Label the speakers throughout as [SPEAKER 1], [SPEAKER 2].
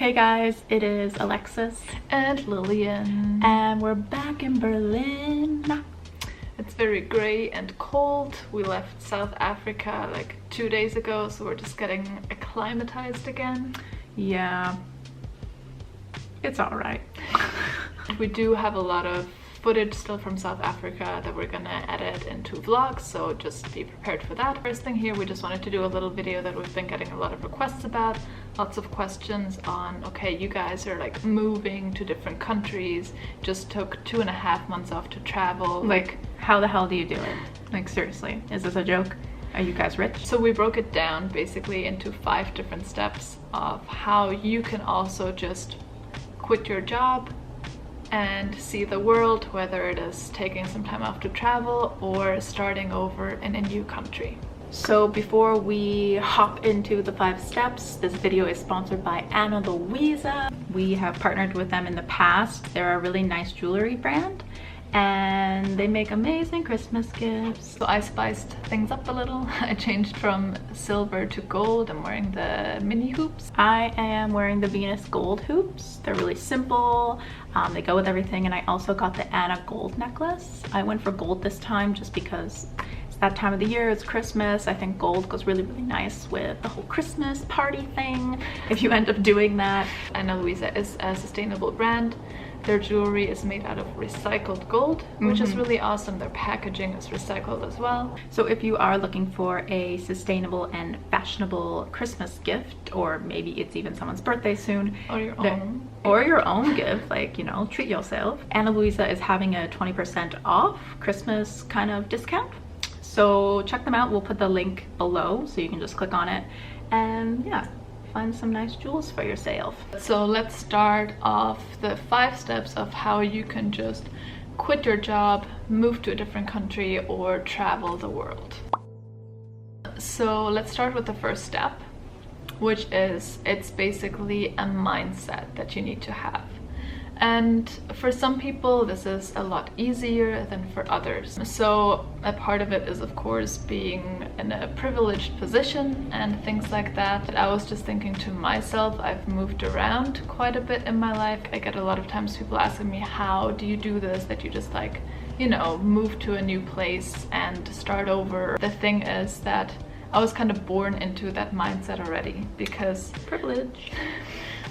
[SPEAKER 1] Hey guys, it is Alexis
[SPEAKER 2] and Lilian,
[SPEAKER 1] and we're back in Berlin.
[SPEAKER 2] It's very gray and cold. We left South Africa like 2 days ago, so we're just getting acclimatized again.
[SPEAKER 1] Yeah, it's all right.
[SPEAKER 2] We do have a lot of footage still from South Africa that we're gonna edit into vlogs, so just be prepared for that. First thing here, we just wanted to do a little video that we've been getting a lot of requests about. Lots of questions on, okay, you guys are like moving to different countries, just took 2.5 months off to travel.
[SPEAKER 1] Like, how the hell do you do it? Like, seriously, is this a joke? Are you guys rich?
[SPEAKER 2] So we broke it down basically into 5 different steps of how you can also just quit your job and see the world, whether it is taking some time off to travel or starting over in a new country.
[SPEAKER 1] So before we hop into the 5 steps, this video is sponsored by Luisa. We have partnered with them in the past. They're a really nice jewelry brand and they make amazing Christmas gifts.
[SPEAKER 2] So I spiced things up a little. I changed from silver to gold. I'm wearing the mini hoops.
[SPEAKER 1] I am wearing the Venus gold hoops. They're really simple. They go with everything, and I also got the Anna gold necklace. I went for gold this time just because it's that time of the year, it's Christmas. I think gold goes really, really nice with the whole Christmas party thing, if you end up doing that.
[SPEAKER 2] Ana Luisa is a sustainable brand. Their jewelry is made out of recycled gold, which is really awesome. Their packaging is recycled as well.
[SPEAKER 1] So if you are looking for a sustainable and fashionable Christmas gift, or maybe it's even someone's birthday soon,
[SPEAKER 2] or
[SPEAKER 1] your own gift, like, you know, treat yourself, Ana Luisa is having a 20% off Christmas kind of discount. So check them out. We'll put the link below so you can just click on it and yeah, find some nice jewels for yourself.
[SPEAKER 2] So let's start off the 5 steps of how you can just quit your job, move to a different country, or travel the world. So let's start with the first step, which is, it's basically a mindset that you need to have. And for some people this is a lot easier than for others. So a part of it is, of course, being in a privileged position and things like that. But I was just thinking to myself, I've moved around quite a bit in my life. I get a lot of times people asking me, how do you do this, that you just like, you know, move to a new place and start over. The thing is that I was kind of born into that mindset already, because
[SPEAKER 1] privilege.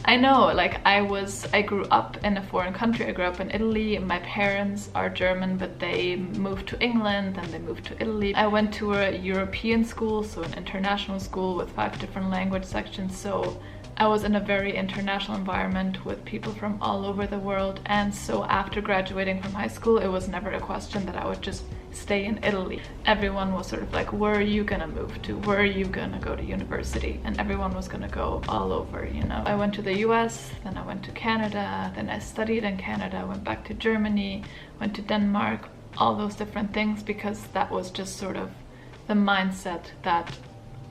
[SPEAKER 2] I know, like I grew up in a foreign country. I grew up in Italy. My parents are German, but they moved to England, then they moved to Italy. I went to a European school, so an international school with 5 different language sections. So I was in a very international environment with people from all over the world. And so after graduating from high school, it was never a question that I would just stay in Italy. Everyone was sort of like, where are you gonna move to? Where are you gonna go to university? And everyone was gonna go all over, you know. I went to the US, then I went to Canada, then I studied in Canada, went back to Germany, went to Denmark, all those different things, because that was just sort of the mindset that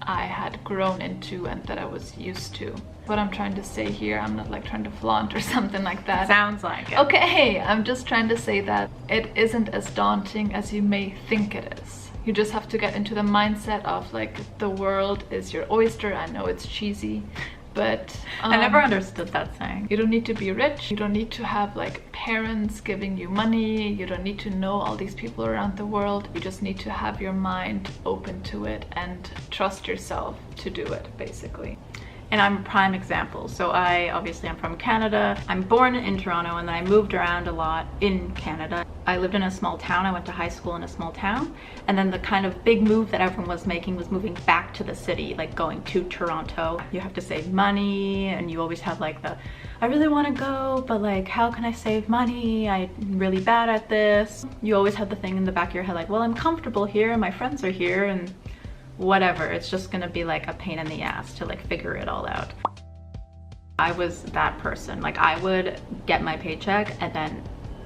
[SPEAKER 2] I had grown into and that I was used to. What I'm trying to say here, I'm not like trying to flaunt or something like that.
[SPEAKER 1] Sounds like it.
[SPEAKER 2] Okay, I'm just trying to say that it isn't as daunting as you may think it is. You just have to get into the mindset of like, the world is your oyster. I know it's cheesy, but
[SPEAKER 1] I never understood that saying.
[SPEAKER 2] You don't need to be rich. You don't need to have like parents giving you money. You don't need to know all these people around the world. You just need to have your mind open to it and trust yourself to do it, basically.
[SPEAKER 1] And I'm a prime example. So obviously I'm from Canada. I'm born in Toronto, and then I moved around a lot in Canada. I lived in a small town. I went to high school in a small town. And then the kind of big move that everyone was making was moving back to the city, like going to Toronto. You have to save money, and you always have like the, I really want to go, but like, how can I save money? I'm really bad at this. You always have the thing in the back of your head like, well, I'm comfortable here and my friends are here, and whatever, it's just gonna be like a pain in the ass to like figure it all out. I was that person. Like, I would get my paycheck and then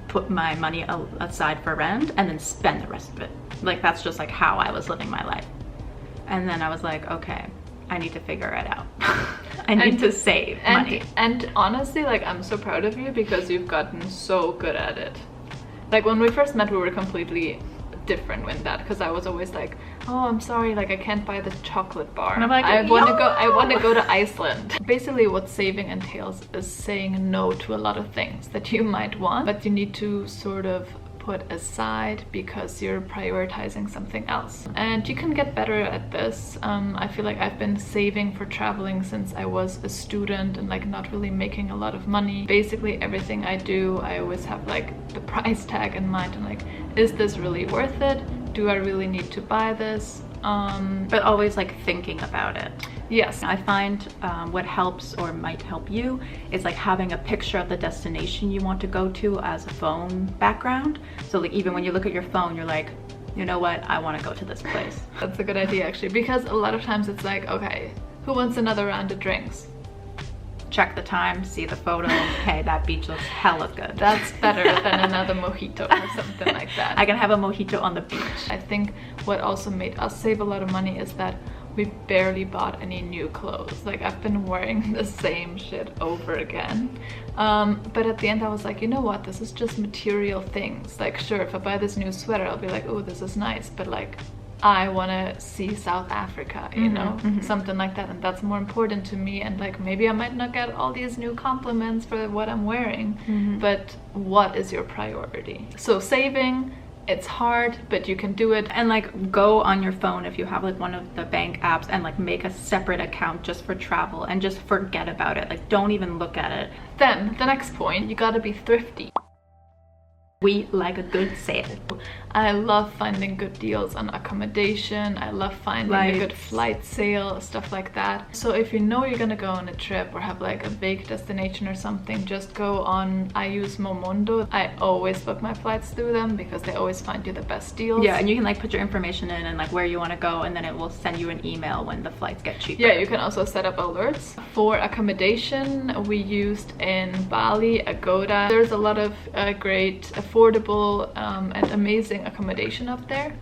[SPEAKER 1] put my money aside for rent and then spend the rest of it. Like, that's just like how I was living my life. And then I was like, okay, I need to figure it out. I need to save money.
[SPEAKER 2] And honestly, like, I'm so proud of you because you've gotten so good at it. Like, when we first met, we were completely different with that, because I was always like, oh, I'm sorry, like I can't buy this chocolate bar.
[SPEAKER 1] And I'm like,
[SPEAKER 2] I want to go to Iceland. Basically what saving entails is saying no to a lot of things that you might want, but you need to sort of put aside because you're prioritizing something else. And you can get better at this. I feel like I've been saving for traveling since I was a student and like not really making a lot of money. Basically everything I do, I always have like the price tag in mind and like, is this really worth it? Do I really need to buy this?
[SPEAKER 1] But always like thinking about it.
[SPEAKER 2] Yes.
[SPEAKER 1] I find what helps or might help you is like having a picture of the destination you want to go to as a phone background. So like even when you look at your phone, you're like, you know what, I want to go to this place.
[SPEAKER 2] That's a good idea actually, because a lot of times it's like, okay, who wants another round of drinks?
[SPEAKER 1] Check the time, see the photo. Hey, that beach looks hella good.
[SPEAKER 2] That's better than another mojito or something like that.
[SPEAKER 1] I can have a mojito on the beach.
[SPEAKER 2] I think what also made us save a lot of money is that we barely bought any new clothes. Like I've been wearing the same shit over again. But at the end I was like, you know what, this is just material things. Like sure, if I buy this new sweater, I'll be like, oh, this is nice. But like, I want to see South Africa, you know, something like that, and that's more important to me. And like maybe I might not get all these new compliments for what I'm wearing, but what is your priority? So saving, it's hard, but you can do it. And like go on your phone if you have like one of the bank apps and like make a separate account just for travel and just forget about it. Like don't even look at it. Then the next point, you gotta be thrifty.
[SPEAKER 1] We like a good sale.
[SPEAKER 2] I love finding good deals on accommodation. I love finding a good flight sale, stuff like that. So if you know you're gonna go on a trip or have like a vague destination or something, just go on, I use Momondo. I always book my flights through them because they always find you the best deals.
[SPEAKER 1] Yeah, and you can like put your information in and like where you want to go, and then it will send you an email when the flights get cheaper.
[SPEAKER 2] Yeah, you can also set up alerts. For accommodation, we used in Bali, Agoda. There's a lot of great, affordable and amazing accommodation up there,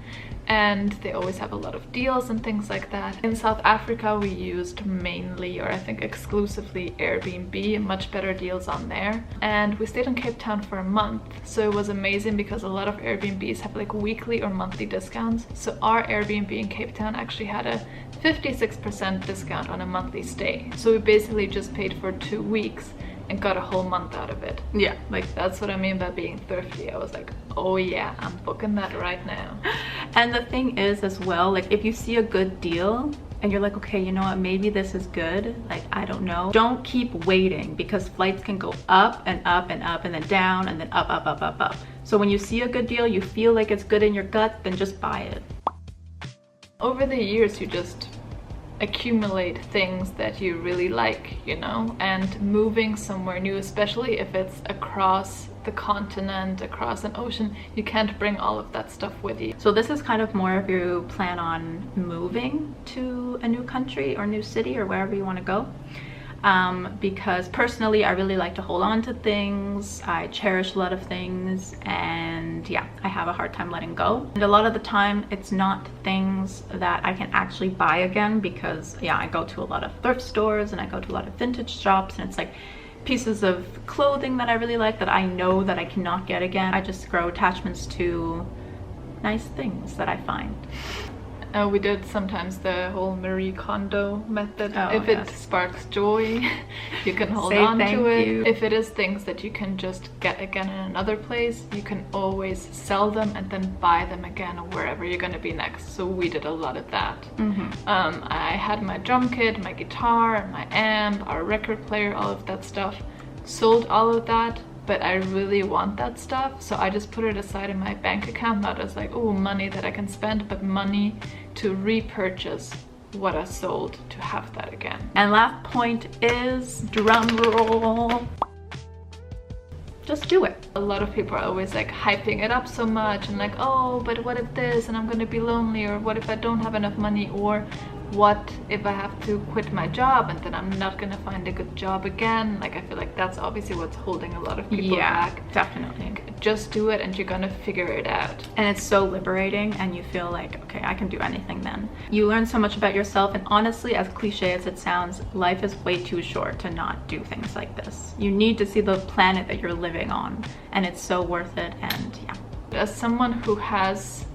[SPEAKER 2] and they always have a lot of deals and things like that. In South Africa we used mainly, or I think exclusively, Airbnb, much better deals on there. And we stayed in Cape Town for a month, so it was amazing because a lot of Airbnbs have like weekly or monthly discounts. So our Airbnb in Cape Town actually had a 56% discount on a monthly stay. So we basically just paid for 2 weeks and got a whole month out of it.
[SPEAKER 1] Yeah,
[SPEAKER 2] like that's what I mean by being thrifty. I was like, oh yeah, I'm booking that right now.
[SPEAKER 1] And the thing is as well, like if you see a good deal and you're like, okay, you know what, maybe this is good, like I don't know, don't keep waiting, because flights can go up and up and up and then down and then up, up, up, up, up. So when you see a good deal, you feel like it's good in your gut, then just buy it. Over the years you just accumulate things that you really like, you know, and moving somewhere new, especially if it's across the continent, across an ocean, you can't bring all of that stuff with you. So this is kind of more if you plan on moving to a new country or new city or wherever you want to go. Because personally I really like to hold on to things. I cherish a lot of things, and yeah, I have a hard time letting go. And a lot of the time it's not things that I can actually buy again, because yeah, I go to a lot of thrift stores and I go to a lot of vintage shops, and it's like pieces of clothing that I really like that I know that I cannot get again. I just grow attachments to nice things that I find.
[SPEAKER 2] We did sometimes the whole Marie Kondo method. If
[SPEAKER 1] yes.
[SPEAKER 2] it sparks joy, you can hold
[SPEAKER 1] Say
[SPEAKER 2] on
[SPEAKER 1] thank
[SPEAKER 2] to it.
[SPEAKER 1] you.
[SPEAKER 2] If it is things that you can just get again in another place, you can always sell them and then buy them again wherever you're gonna be next. So we did a lot of that. I had my drum kit, my guitar, my amp, our record player, all of that stuff. Sold all of that, but I really want that stuff, so I just put it aside in my bank account, not as like, oh, money that I can spend, but money to repurchase what I sold to have that again. And last point is, drum roll, just do it. A lot of people are always like hyping it up so much and like, oh, but what if this, and I'm gonna be lonely, or what if I don't have enough money, or what if I have to quit my job and then I'm not gonna find a good job again? Like I feel like that's obviously what's holding a lot of people back. Definitely. Like, just do it and you're gonna figure it out. And it's so liberating, and you feel like, okay, I can do anything then. You learn so much about yourself, and honestly, as cliche as it sounds, life is way too short to not do things like this. You need to see the planet that you're living on, and it's so worth it. And yeah. As someone who has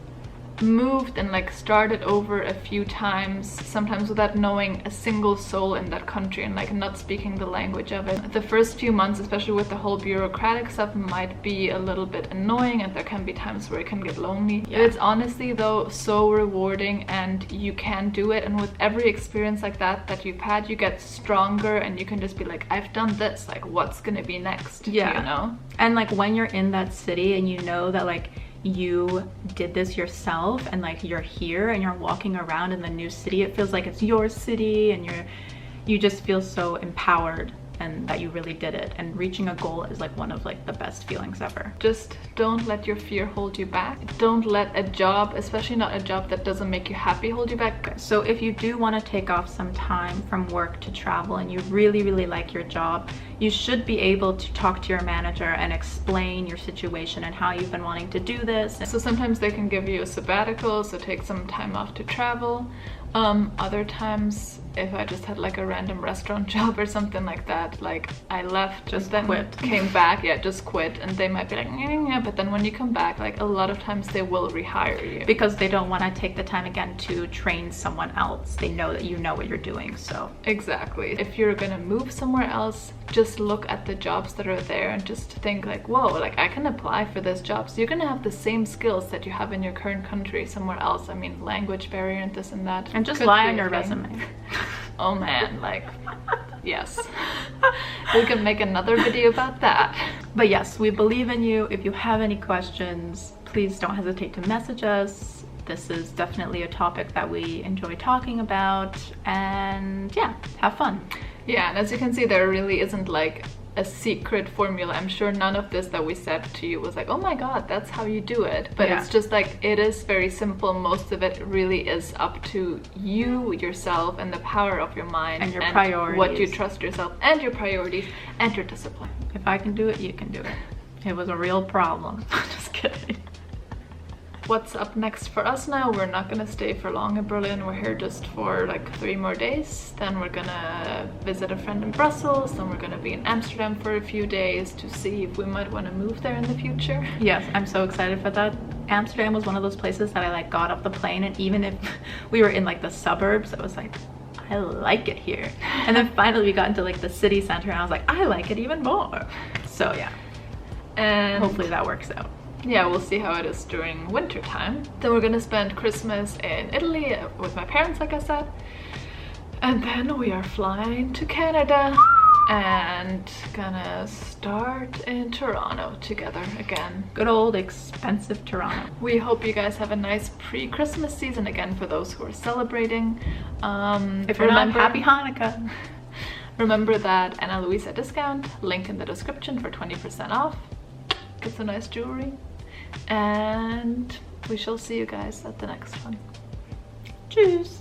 [SPEAKER 2] moved and like started over a few times, sometimes without knowing a single soul in that country and like not speaking the language of it. The first few months, especially with the whole bureaucratic stuff, might be a little bit annoying, and there can be times where it can get lonely. Yeah. It's honestly though so rewarding, and you can do it, and with every experience like that you've had, you get stronger, and you can just be like, I've done this, like what's gonna be next?
[SPEAKER 1] Yeah,
[SPEAKER 2] you know?
[SPEAKER 1] And like when you're in that city and you know that like you did this yourself, and like you're here and you're walking around in the new city, it feels like it's your city, and you just feel so empowered and that you really did it. And reaching a goal is like one of like the best feelings ever.
[SPEAKER 2] Just don't let your fear hold you back. Don't let a job, especially not a job that doesn't make you happy, hold you back.
[SPEAKER 1] So if you do want to take off some time from work to travel and you really like your job, you should be able to talk to your manager and explain your situation and how you've been wanting to do this.
[SPEAKER 2] So sometimes they can give you a sabbatical, so take some time off to travel. Other times, if I just had like a random restaurant job or something like that, like I left,
[SPEAKER 1] just
[SPEAKER 2] then
[SPEAKER 1] quit,
[SPEAKER 2] came back, yeah, just quit, and they might be like, yeah, but then when you come back, like a lot of times they will rehire you.
[SPEAKER 1] Because they don't want to take the time again to train someone else. They know that you know what you're doing, so.
[SPEAKER 2] Exactly. If you're gonna move somewhere else, just look at the jobs that are there and just think like, whoa, like I can apply for this job. So you're gonna have the same skills that you have in your current country somewhere else. I mean, language barrier and this and that.
[SPEAKER 1] And just lie on your resume.
[SPEAKER 2] Oh man, like, yes. We can make another video about that.
[SPEAKER 1] But yes, we believe in you. If you have any questions, please don't hesitate to message us. This is definitely a topic that we enjoy talking about, and yeah, have fun.
[SPEAKER 2] Yeah, and as you can see, there really isn't like a secret formula. I'm sure none of this that we said to you was like, oh my god, that's how you do it. But yeah, it's just like, it is very simple. Most of it really is up to you, yourself, and the power of your mind
[SPEAKER 1] and your priorities,
[SPEAKER 2] what you trust yourself, and your priorities, and your discipline.
[SPEAKER 1] If I can do it, you can do it. It was a real problem. Just kidding.
[SPEAKER 2] What's up next for us now? We're not gonna stay for long in Berlin. We're here just for like 3 more days. Then we're gonna visit a friend in Brussels. Then we're gonna be in Amsterdam for a few days to see if we might want to move there in the future.
[SPEAKER 1] Yes, I'm so excited for that. Amsterdam was one of those places that I like got off the plane, and even if we were in like the suburbs, I was like, I like it here. And then finally we got into like the city center, and I was like, I like it even more. So yeah, and hopefully that works out.
[SPEAKER 2] Yeah, we'll see how it is during winter time. Then we're gonna spend Christmas in Italy with my parents, like I said. And then we are flying to Canada and gonna start in Toronto together again.
[SPEAKER 1] Good old expensive Toronto.
[SPEAKER 2] We hope you guys have a nice pre-Christmas season again for those who are celebrating.
[SPEAKER 1] If you're not, happy Hanukkah.
[SPEAKER 2] Remember that Anna Luisa discount, link in the description for 20% off. Get some nice jewelry. And we shall see you guys at the next one.
[SPEAKER 1] Tschüss.